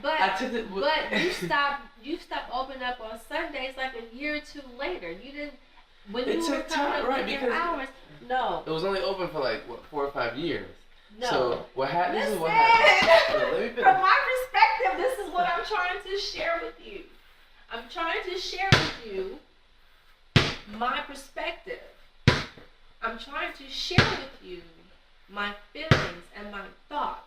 But you stopped opening up on Sundays like a year or two later. You didn't when it you took were time, coming up right? with your Because hours. No. it was only open for like what 4 or 5 years. No. So what happened? This is what happened. happened. Let me finish. From my perspective, this is what I'm trying to share with you. I'm trying to share with you my perspective. I'm trying to share with you my feelings and my thoughts.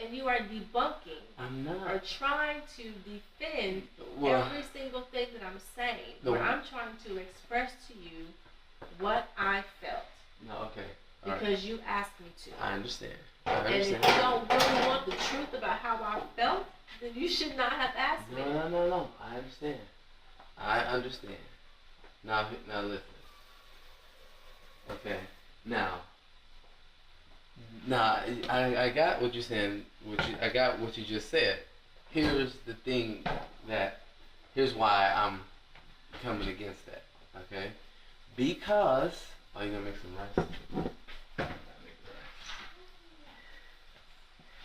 And you are debunking. I'm not. Or trying to defend every single thing that I'm saying. Where I'm trying to express to you what I felt. No, okay. Because you asked me to. I understand. And if you don't really want the truth about how I felt, then you should not have asked me. No. I understand. Now listen. Okay. Now, I got what you're saying. I got what you just said. Here's the thing here's why I'm coming against that. Okay? Because you gonna make some rice?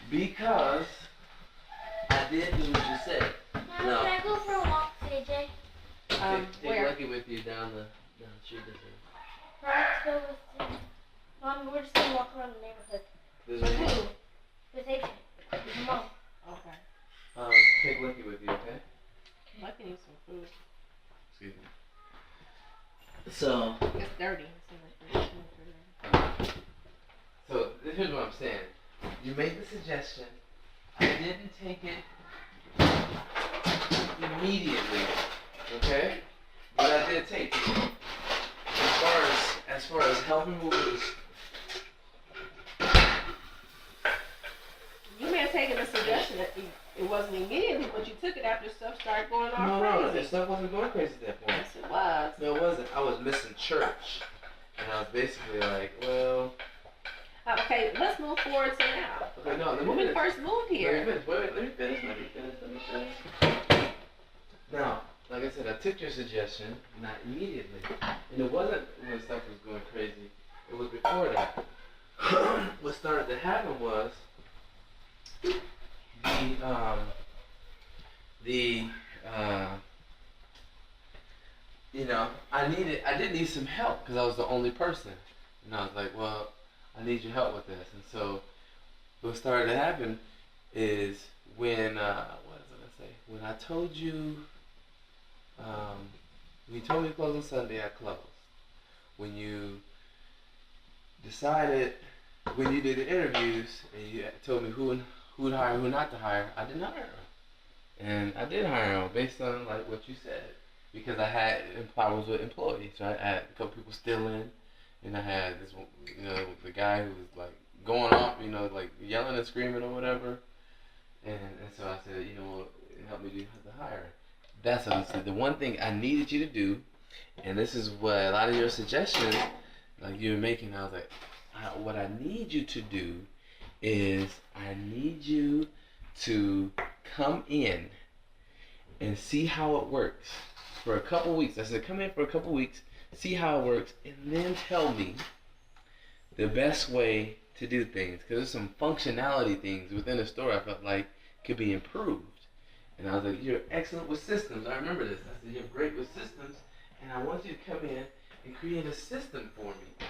Because I did do what you said. Can I go for a walk, CJ? Take Lucky with you down the street. Let's go with him. Mom, we're just gonna walk around the neighborhood. This is who? With AJ. With Mom. Okay. Take Lucky with you, okay? Lucky needs some food. Excuse me. So. It's dirty. So here's what I'm saying. You made the suggestion. I didn't take it immediately, okay? But I did take it. As far as helping move you may have taken the suggestion that it wasn't immediately, but you took it after stuff started going on crazy. No, stuff wasn't going crazy at that point. Yes, it was. No, it wasn't. I was missing church. And I was basically like, well... Okay, let's move forward to now. Okay, no, let me when we finish. first moved here. Let me finish. Now, like I said, I took your suggestion, not immediately. And it wasn't when stuff was going crazy. It was before that. What started to happen was I did need some help because I was the only person. And I was like, well, I need your help with this. And so what started to happen is when, when I told you, when you told me to close on Sunday, I closed. When you decided, when you did the interviews and you told me who to hire, who not to hire, I didn't hire them. And I did hire them based on like what you said. Because I had problems with employees, right? I had a couple people stealing, and I had this, the guy who was like going off, like yelling and screaming or whatever. And so I said, help me do the hiring. That's what I said. The one thing I needed you to do, and this is what a lot of your suggestions, like you were making, I was like, what I need you to do is I need you to come in and see how it works. For a couple weeks. I said, come in for a couple weeks, see how it works, and then tell me the best way to do things. Because there's some functionality things within the store I felt like could be improved. And I was like, you're excellent with systems. I remember this. I said, you're great with systems, and I want you to come in and create a system for me.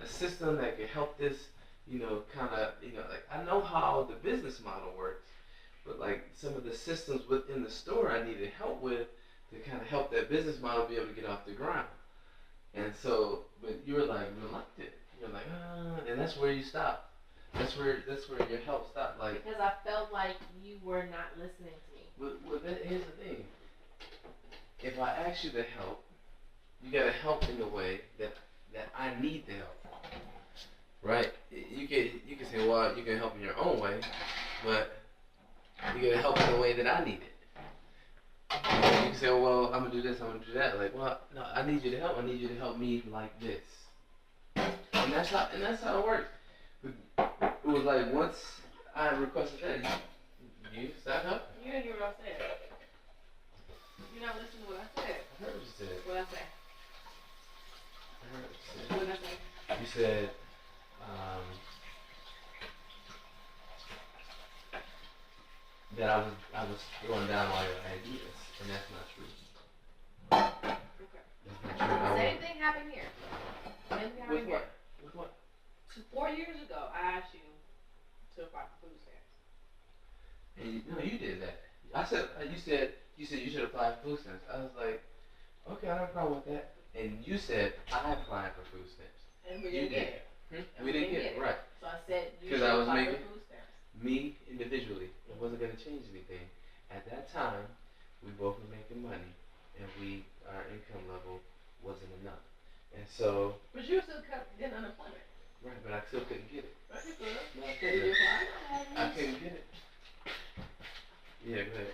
A system that could help this, like I know how the business model works, but like some of the systems within the store I needed help with to kind of help that business model be able to get off the ground. And so, but you were like reluctant. You're like, and that's where you stopped. That's where your help stopped. Like because I felt like you were not listening to me. Well, here's the thing. If I ask you to help, you gotta help in the way that I need the help. Right? You can say, well, you can help in your own way, but you gotta help in the way that I need it. You can say, oh, well, I'm gonna do this, I'm gonna do that. Like, well, no, I need you to help. I need you to help me like this. And that's how it works. It was like once I requested that, you stop helping. You didn't hear what I said. You're not listening to what I said. I heard what you said. What I said. I heard what you said. What did I say? You said, that I was throwing down all your ideas, and that's not true. Okay. That's not true. Same thing happened here. Same thing happened With here. what? With what? 4 years ago, I asked you to apply for food stamps. And no, you did that. I said you said you should apply for food stamps. I was like, okay, I don't have a problem with that. And you said I applied for food stamps. And we You didn't get did. it. We didn't get it, right? So I said you 'Cause should I was apply making- for food stamps. Me individually, it wasn't going to change anything. At that time, we both were making money, and our income level wasn't enough. And so, But you still getting unemployment. right, but I still couldn't get it. Right, you could. No, I Did you couldn't. apply? I couldn't get it. Yeah, go ahead.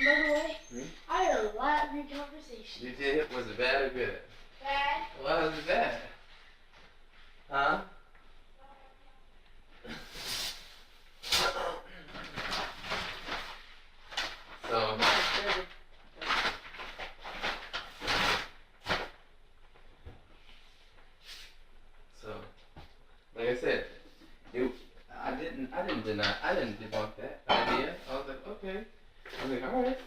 By the way, Hmm? I had a lot of good conversation. You did? Was it bad or good? Bad. Why was it bad? Huh? So, like I said, I didn't debunk that idea. I was like, okay. I was like, all right.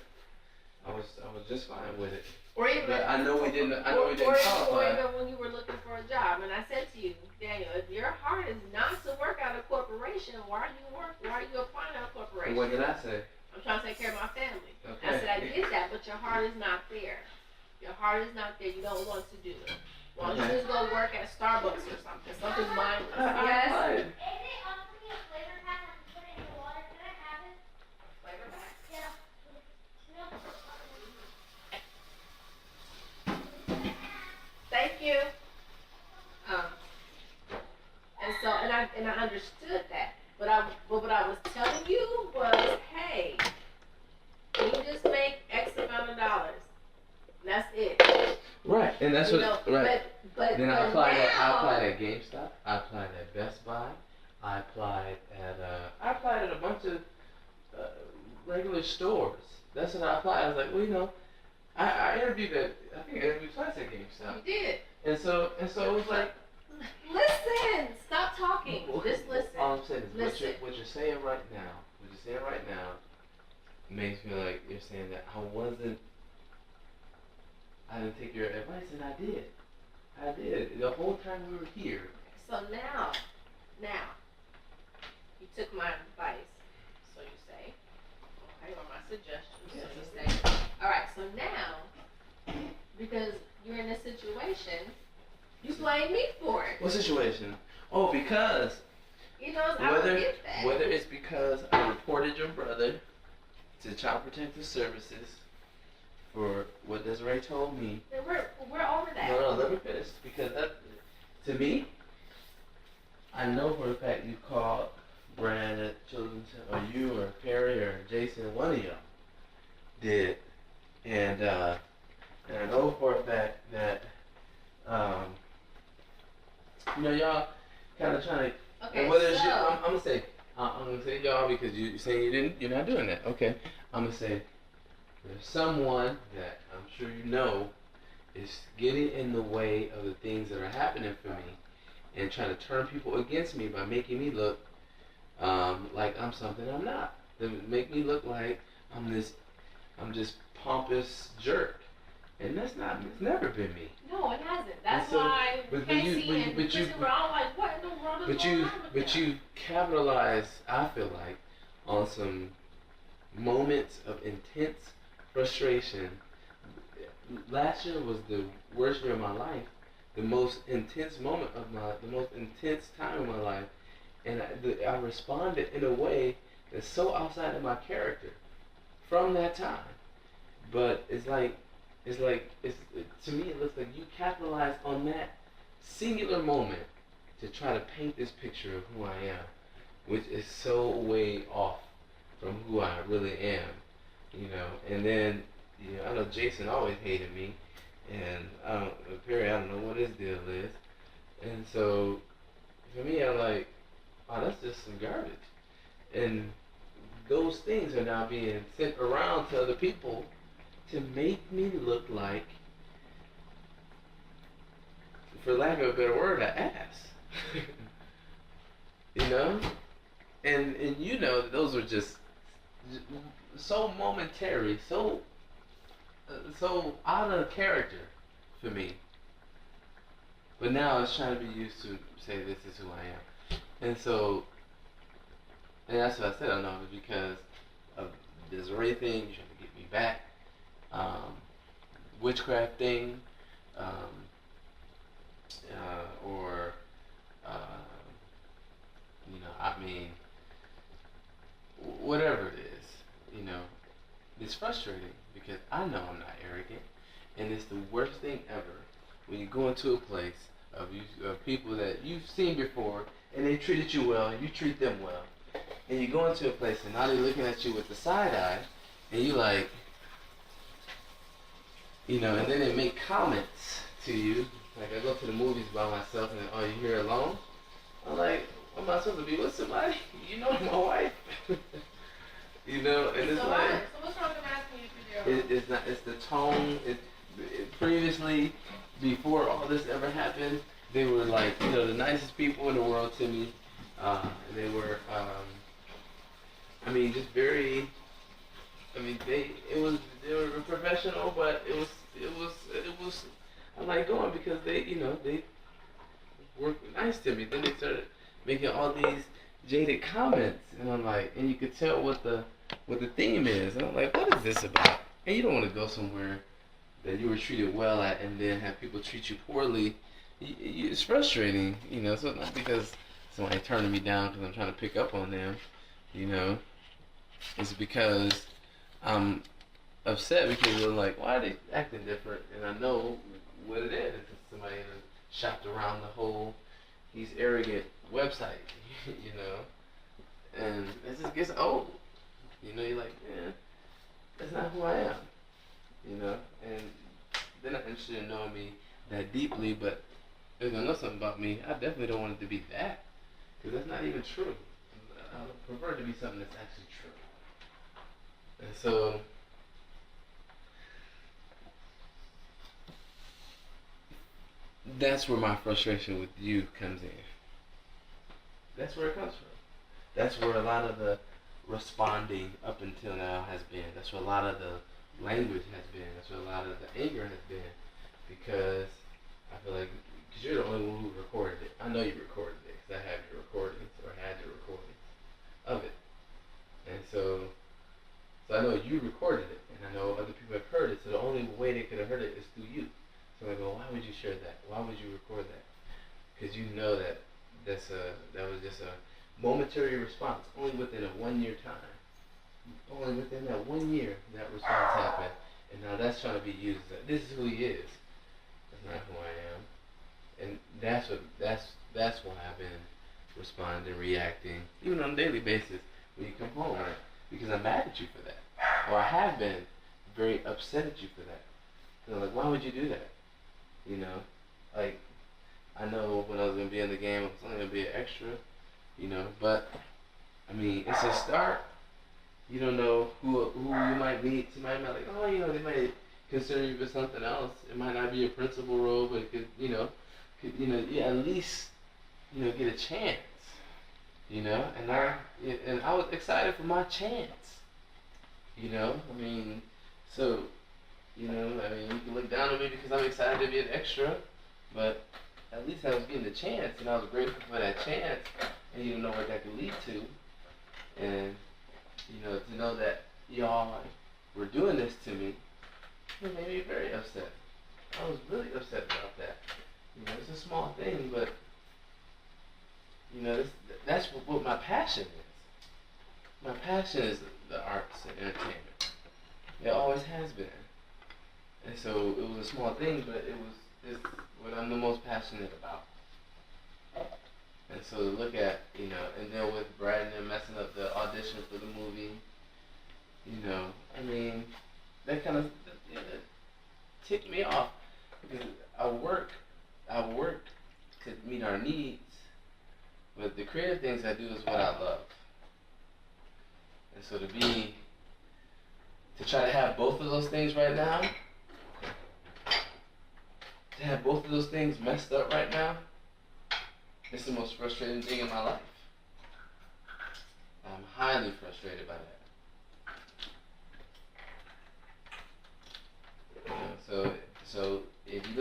I was just fine with it. Or even, But I know we didn't or qualify. even when you were looking for a job, and I said to you, Daniel, if your heart is not to work at a corporation, why are you applying at a corporation? What did I say? I'm trying to take care of my family. Okay. I said I get that, but your heart is not there. Your heart is not there. You don't want to do it. Why don't you just go work at Starbucks or something mindless? Yes. Fine. They offered me a flavor pack and put it in the water. Can I have it? Flavor pack. Yeah. Thank you. And I understood that, but what I was telling you was, hey, you just make X amount of dollars. And that's it. Right, and that's You what. know, Right. But Then I but applied now- at GameStop. I applied at Best Buy. I applied at a bunch of regular stores. That's what I applied. I was like, well, you know, I interviewed twice at GameStop. You did. And so it was like, Listen. Stop talking. Just listen. all I'm saying is Listen. what you're saying right now makes me like you're saying that I didn't take your advice, and I did. The whole time we were here. So now, you took my advice, so you say, okay, or my suggestions, so you say. All right, so now, because you're in this situation, you blame me for it. What situation? Oh, because You know, I don't get that. whether it's because I reported your brother to Child Protective Services for what Desiree told me. We're over that. No, let me finish. Because that, to me, I know for a fact you called Brad at Children's, or you, or Perry, or Jason, one of y'all did. And I know for a fact that, y'all kind of trying to. Okay, And whether it's so, you, I'm gonna say y'all because you're saying you're not doing that. Okay, I'm gonna say there's someone that I'm sure you know is getting in the way of the things that are happening for me and trying to turn people against me by making me look like I'm something I'm not. They make me look like I'm this pompous jerk, and that's not. It's never been me. no, it hasn't. That's so- why but Casey you- and Kristen were all like, what in the world is going on with them? you capitalize, I feel like, on some moments of intense frustration. Last year was the worst year of my life, the most intense time of my life, and I responded in a way that's so outside of my character from that time. But to me it looks like you capitalized on that singular moment to try to paint this picture of who I am, which is so way off from who I really am, And then, I know Jason always hated me, and Perry, I don't know what his deal is, and so for me, I'm like, wow, that's just some garbage, and those things are now being sent around to other people to make me look like, for lack of a better word, an ass. And that those were just so momentary, so out of character for me. But now it's trying to be used to say this is who I am, and so and that's what I said. I know it's because of the Desiree thing, you trying to get me back, witchcraft thing, um, or I mean, whatever it is, it's frustrating because I know I'm not arrogant, and it's the worst thing ever when you go into a place of people that you've seen before, and they treated you well, and you treat them well, and you go into a place and now they're looking at you with the side eye, and you like, and then they make comments to you. Like I go to the movies by myself, and oh, you here alone? I'm like, am I supposed to be with somebody? My wife. And it's So like, what's wrong with asking you for your it's not. It's the tone. Previously, before all this ever happened, they were like, the nicest people in the world to me. They were, just very. They were professional, but it was. I like going because they were nice to me. Then they started making all these jaded comments, and I'm like, and you could tell what the theme is, and I'm like, what is this about? And you don't want to go somewhere that you were treated well at, and then have people treat you poorly. It's frustrating, So not because somebody turning me down because I'm trying to pick up on them, It's because I'm upset because they're like, why are they acting different? And I know what it is. It's somebody that shopped around the whole he's arrogant website, and it just gets old. You're like, that's not who I am, and they're not interested in knowing me that deeply, but they're gonna know something about me. I definitely don't want it to be that, because that's not even true. I would prefer it to be something that's actually true. And so, that's where my frustration with you comes in. That's where it comes from. That's where a lot of the responding up until now has been. That's where a lot of the language has been. That's where a lot of the anger has been. Because I feel like, because you're the only one who recorded it. I know you recorded it because I have your recordings, or had your recordings of it. And so I know you recorded it, and I know other people have heard it, so the only way they could have heard it is through you. So I go, why would you share that? Why would you record that? Because you know that that was just a momentary response, only within a 1 year time. Only within that 1 year that response happened, and now that's trying to be used. This is who he is. That's not who I am, and that's why I've been responding, reacting, even on a daily basis when you come home, right? Because I'm mad at you for that, or I have been very upset at you for that. Like, why would you do that? Like, I know when I was gonna be in the game, I was only gonna be an extra, but it's a start. You don't know who you might meet. Somebody might like, oh, they might consider you for something else. It might not be a principal role, but it could, you at least, get a chance. And I was excited for my chance. So, you can look down on me because I'm excited to be an extra, but at least I was getting the chance, and I was grateful for that chance, and you don't know what that could lead to. And, to know that y'all were doing this to me, it made me very upset. I was really upset about that. It's a small thing, but, that's what my passion is. My passion is the arts and entertainment. It always has been. And so it was a small thing, but it's what I'm the most passionate about. And so to look at, and then with Brad and them messing up the audition for the movie, that kind of ticked me off. Because I work to meet our needs, but the creative things I do is what I love. And so to try to have both of those things right now, to have both of those things messed up right now, it's the most frustrating thing in my life. I'm highly frustrated by that.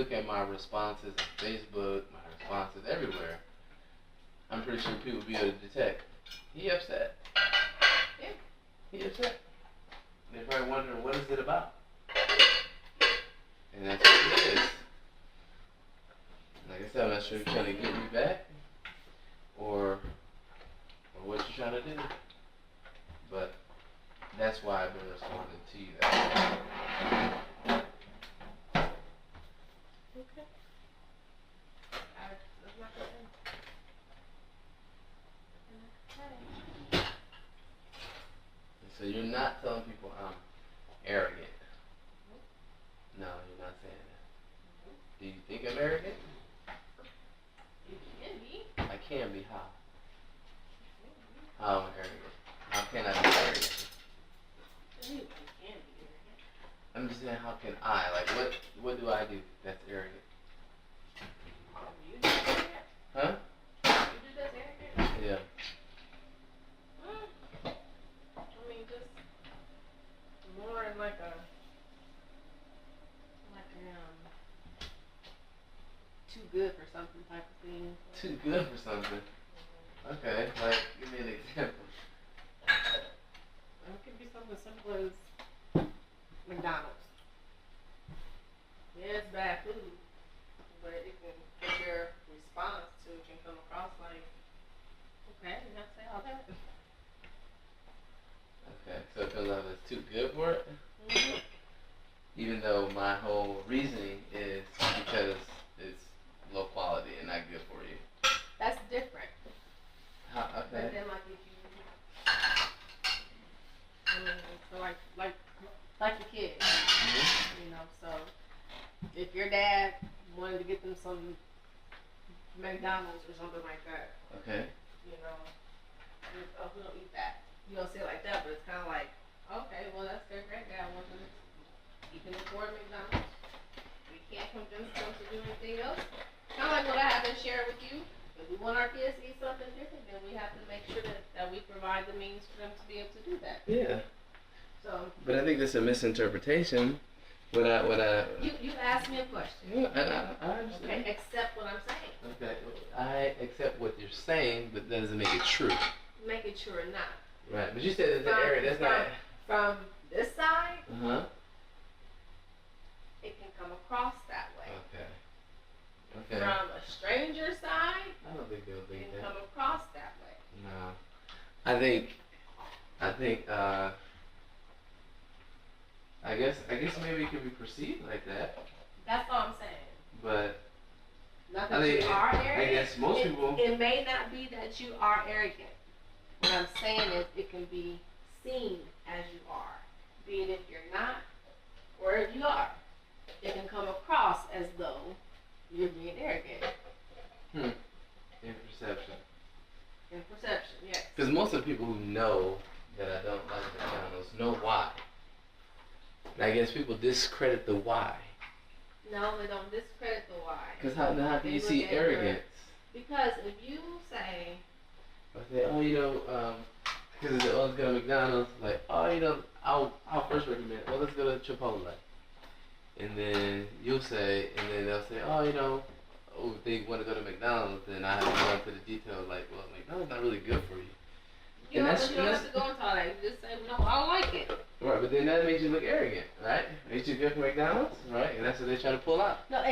look at my responses on Facebook, my responses everywhere, I'm pretty sure people will be able to detect. He upset. Yeah. He upset. They're probably wondering, what is it about? And that's what it is. Like I said, I'm not sure if you're trying to get me back or what you're trying to do. But that's why I've been responding to you that way. Okay. That's not the thing. Okay. So you're not telling people I'm arrogant. No, you're not saying that. Do you think I'm arrogant? You can be. I can be. How? How am I arrogant? How can I be arrogant? Anybody can be arrogant. I'm just saying, how can I? Like, what do I do that's arrogant? You do that. Huh? You do that's arrogant. Yeah. I mean, just more in like a too good for something type of thing. Too good for something. Okay, like, give me an example. It could be something simple as McDonald's. Yeah, it's bad food, but it can, if your response to it can come across like, okay, you have to say all that. Okay, so it feels like it's too good for it? Mm-hmm. Even though my whole reasoning is because it's low quality and not good for you. That's different. How, But okay. then like if you, I mean, so like your kids, Mm-hmm. you know, so if your dad wanted to get them some McDonald's or something like that, Okay. you know, oh, we don't eat that. You don't say it like that, but it's kind of like, okay, well, that's their granddad wants them to, he can afford McDonald's. We can't convince them to do anything else. Kind of like what I have been sharing with you. If we want our kids to eat something different, then we have to make sure that we provide the means for them to be able to do that. Yeah. So. But I think that's a misinterpretation. When I You asked me a question. Yeah, and I understand. Okay, accept what I'm saying. Okay, I accept what you're saying, but that doesn't make it true. Make it true or not. Right, but you said it's an area that's not. From this side, it can come across that way. Okay. Okay. From a stranger side, I don't think they'll it think can that. come across that way. No. I think I guess maybe it can be perceived like that, That's all I'm saying. but Not I that think you are arrogant. I guess most people. It may not be that you are arrogant. What I'm saying is it can be seen as you are. Be it if you're not or if you are. It can come across as though you're being arrogant. In perception. In perception, yes. Because most of the people who know that I don't like McDonald's know why. And I guess people discredit the why. No, they don't discredit the why. Because how do you They see look at arrogance? Because if you say, I say, oh, you know, because it's always go to McDonald's, like, oh, you know, I'll first recommend, well, let's go to Chipotle. And then you'll say, and then they'll say, oh, you know, oh, if they want to go to McDonald's, then I have to go into the details, like, well, McDonald's not really good for you. you don't have to go into all that. You just say, no, I don't like it. Right, but then that makes you look arrogant, right? Makes you good for McDonald's, right? And that's what they try to pull out. No,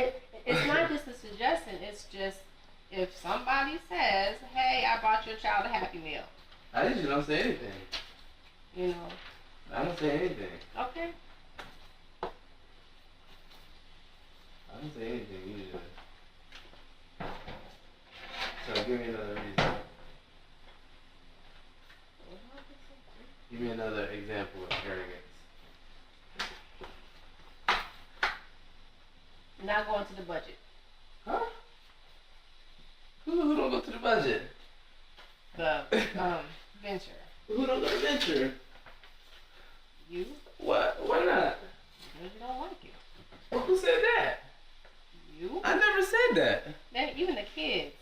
it's not just a suggestion. It's just if somebody says, hey, I bought your child a Happy Meal. I usually don't say anything. You know. I don't say anything. Okay. I don't say anything usually. So give me another reason. Give me another example of arrogance. Not going to the budget. Huh? Who don't go to the budget? The venture. Who don't go to venture? You? What? Why not? Because you don't like it. Well, who said that? You? I never said that. Then even the kids.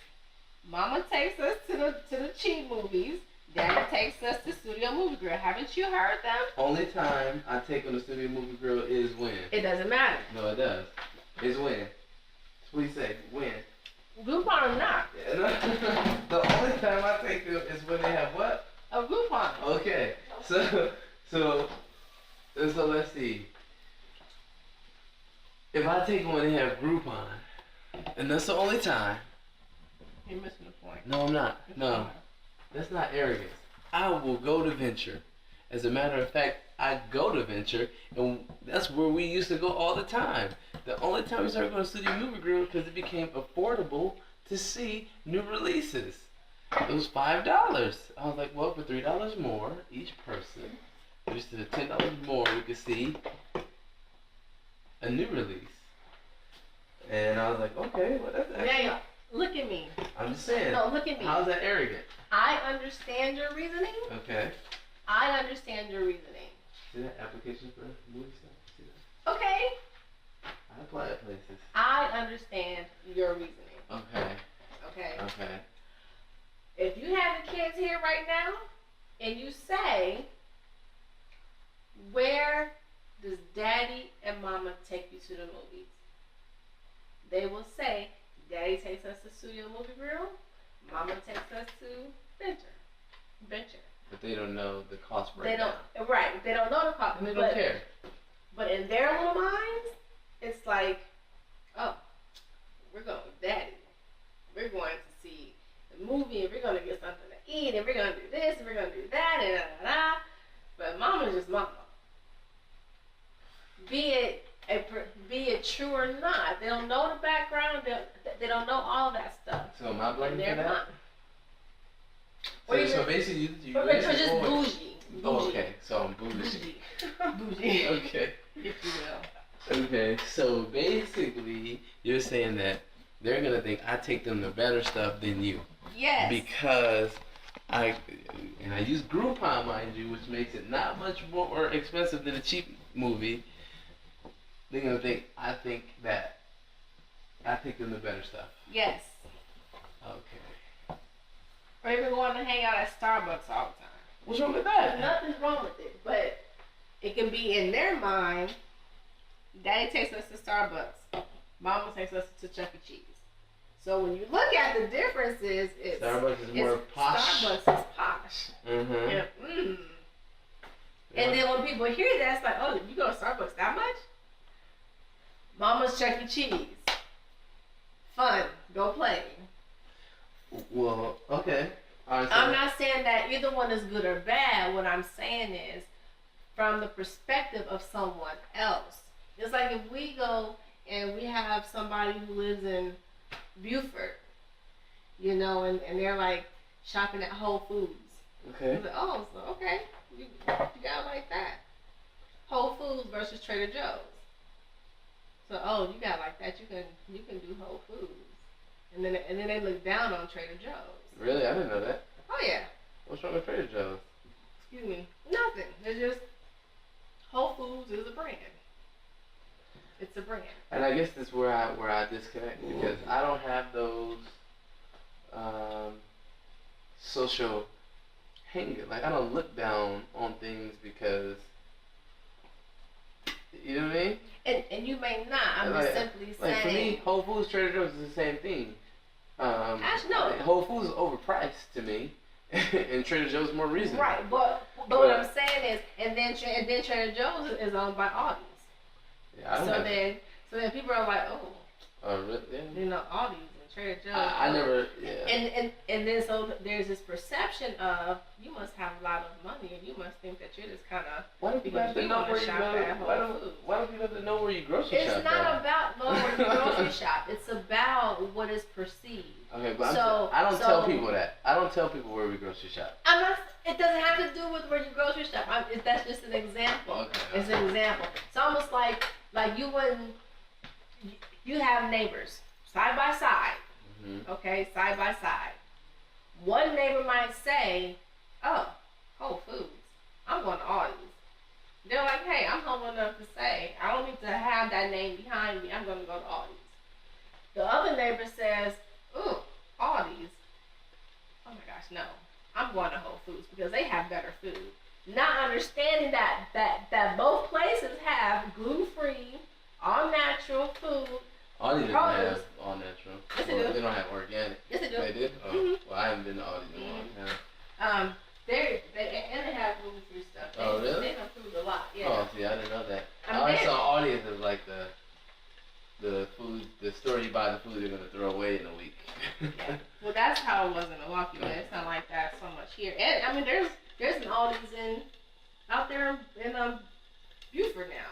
Mama takes us to the cheap movies. Daddy takes us to Studio Movie Grill. Haven't you heard them? Only time I take on the Studio Movie Grill is when. It doesn't matter. No, it does. Is when. What do you say? When? Groupon or not? The only time I take them is when they have what? A Groupon. Okay. So let's see. If I take them when they have Groupon, and that's the only time. You're missing the point. No, I'm not. No, that's not arrogance. I will go to Venture. As a matter of fact, I go to Venture, and that's where we used to go all the time. The only time we started going to Studio Movie Grill because it became affordable to see new releases. It was $5. I was like, well, for $3 more each person, just $10 more, we could see a new release. And I was like, okay, well, that's actually... Yeah, look at me. I'm just saying. No, look at me. How's that arrogant? I understand your reasoning. Okay. I understand your reasoning. See that application for movie stuff? See that? Okay. I apply at places. I understand your reasoning. Okay. Okay. Okay. If you have the kids here right now, and you say, where does daddy and mama take you to the movies? They will say, daddy takes us to Studio Movie Grill, mama takes us to Venture. But they don't know the cost They breakdown. don't, right, they don't know the cost. And they don't care. But in their little minds, it's like, oh, we're going with daddy. We're going to see the movie, and we're going to get something to eat, and we're going to do this, and we're going to do that, and da da da. But mama's just mama. Be it true or not, they don't know the background. They don't know all that stuff. So am I blamed for that? So basically, you But you're just bougie. Oh, okay. So I'm bougie. Bougie. Okay. If you will. Okay. So basically, you're saying that they're gonna think I take them the better stuff than you. Yes. Because I use Groupon, mind you, which makes it not much more expensive than a cheap movie. They're gonna think I think that I take them the better stuff. Yes. Okay. Or even going to hang out at Starbucks all the time. What's wrong with that? Nothing's wrong with it, but it can be in their mind. Daddy takes us to Starbucks. Mama takes us to Chuck E. Cheese. So when you look at the differences, it's Starbucks is more posh. Starbucks is posh. Mm-hmm. Yeah. Mm. And then when people hear that, it's like, oh, you go to Starbucks that much? Mama's Chuck E. Cheese. Fun. Go play. Well, okay. All right, so I'm not saying that either one is good or bad. What I'm saying is from the perspective of someone else. It's like if we go and we have somebody who lives in Beaufort, you know, and they're like shopping at Whole Foods. Okay. Like, oh, so okay, you got it like that. Whole Foods versus Trader Joe's. So you got it like that. You can do Whole Foods, and then they look down on Trader Joe's. Really, I didn't know that. Oh yeah. What's wrong with Trader Joe's? Excuse me. Nothing. It's just Whole Foods is a brand. It's a brand. And I guess that's where I disconnect because I don't have those social hang. Like I don't look down on things because you know what I mean. And you may not. I'm like, just simply saying. Like for me, Whole Foods, Trader Joe's is the same thing. Actually, no. Whole Foods is overpriced to me, and Trader Joe's is more reasonable. Right, but what I'm saying is, and then Trader Joe's is owned by Aldi's. Yeah, I don't have So then people are like, oh, really? Yeah. you know, Aldi's and Trader Joe's. I never. Yeah. And then so there's this perception of you must have a lot of money and you must think that you're just kind of. Why don't people have to know where you go? Why don't people have to know where you grocery shop? It's not about knowing where you grocery shop. It's about what is perceived. Okay, but So- I don't so- tell people that. I don't tell people where we grocery shop. I'm not. It doesn't have to do with where you grocery shop. That's just an example. Okay. It's an example. It's almost like you wouldn't. You have neighbors side by side. Mm-hmm. Okay, side by side. One neighbor might say, "Oh, Whole Foods. I'm going to Aldi's." They're like, "Hey, I'm humble enough to say I don't need to have that name behind me. I'm going to go to Aldi's." The other neighbor says, "Ooh, Aldi's. Oh my gosh, no. I'm going to Whole Foods because they have better food." Not understanding that both places have gluten-free, all-natural food. Aldi doesn't Produce. have buy the food they're gonna throw away in a week. Yeah. Well, that's how it was in Milwaukee, but it's not like that so much here. And I mean, there's an Aldi's out there in Buford now.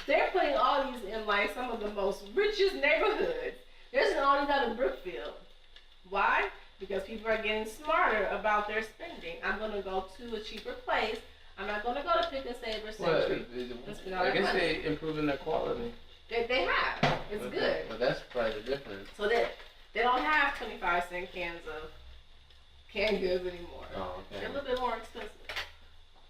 They're putting Aldi's in like some of the most richest neighborhoods. There's an Aldi's out in Brookfield. Why? Because people are getting smarter about their spending. I'm gonna go to a cheaper place. I'm not gonna go to Pick and Save or Century. I guess they improving their quality. They have. It's good. Well, that's probably the difference. So they don't have 25-cent cans of canned goods anymore. Oh, okay. They're a little bit more expensive.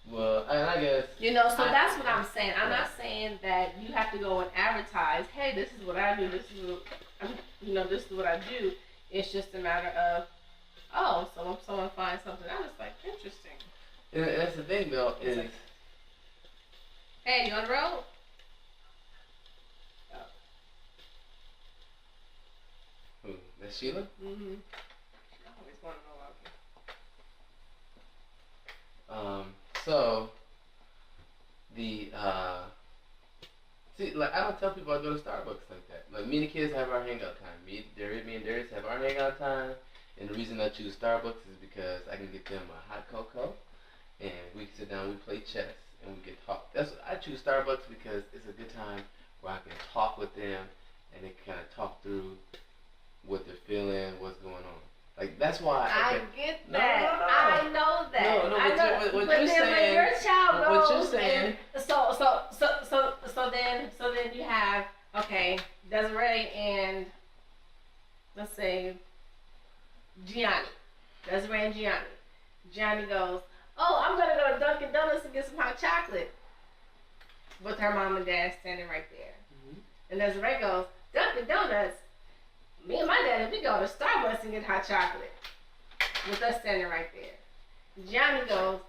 Well, and I guess. So that's what I'm saying. I'm not saying that you have to go and advertise, hey, this is what I do, this is what I do. It's just a matter of, so if someone finds something, I was like, interesting. And that's the thing, though, is. Like, hey, you on the road? Who? That's Sheila? Mm-hmm. I always want to know. So see, like, I don't tell people I go to Starbucks like that. Like, me and the kids have our hangout time. Me and Darius have our hangout time, and the reason I choose Starbucks is because I can get them a hot cocoa, and we can sit down, we play chess, and we can talk. I choose Starbucks because it's a good time where I can talk with them, and they can kind of talk through what they're feeling, what's going on. Like, that's why. I get that. No. I know that. No, I know. what but you're then saying. when your child goes, What you're saying. So then you have, okay, Desiree and let's say Gianni. Desiree and Gianni. Gianni goes, I'm gonna go to Dunkin' Donuts and get some hot chocolate. With her mom and dad standing right there. Mm-hmm. And Desiree goes, Dunkin' Donuts. Me and my daddy, we go to Starbucks and get hot chocolate. With us standing right there. Johnny goes,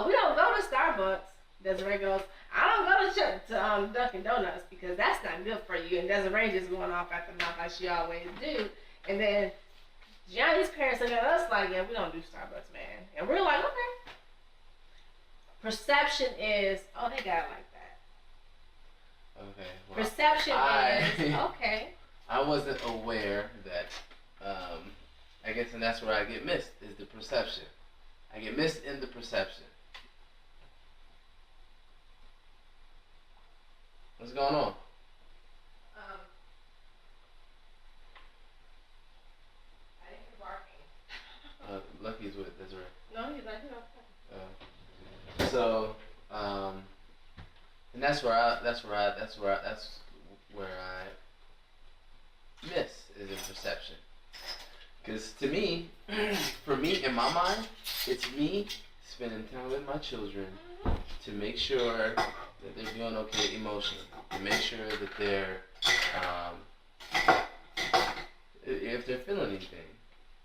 we don't go to Starbucks. Desiree goes, I don't go to Dunkin' Donuts because that's not good for you. And Desiree just going off at the mouth like she always do. And then Johnny's parents look at us like, yeah, we don't do Starbucks, man. And we're like, okay. Perception is, they got it like that. Okay. Well, Perception is, okay. I wasn't aware that, I guess, and that's where I get missed, is the perception. I get missed in the perception. What's going on? I didn't hear barking. Lucky's with Desiree. No, he's not here. So, and that's where I miss is in perception. Because to me, for me, in my mind, it's me spending time with my children to make sure that they're doing okay emotionally, to make sure that they're, if they're feeling anything.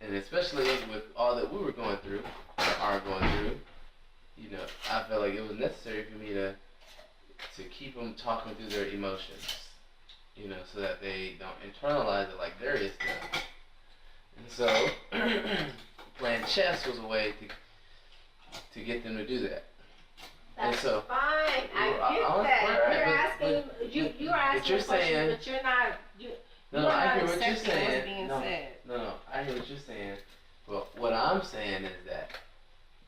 And especially with all that we were going through, or are going through, I felt like it was necessary for me to keep them talking through their emotions, so that they don't internalize it like there is stuff. And so, playing chess was a way to get them to do that. That's and so, fine. I get that. You're asking a question, but you're not. No, I hear what you're what's saying. being No, said. no, I hear what you're saying. But what I'm saying is that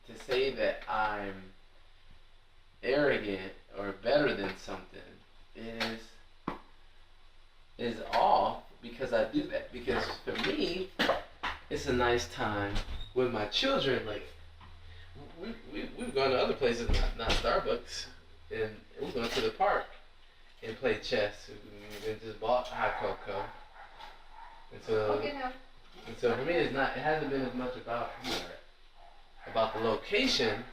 to say that I'm arrogant or better than something is off because I do that. Because for me, it's a nice time with my children. Like we've gone to other places, not Starbucks, and we've gone to the park and played chess. We just bought hot cocoa. And so for me, it hasn't been as much about the location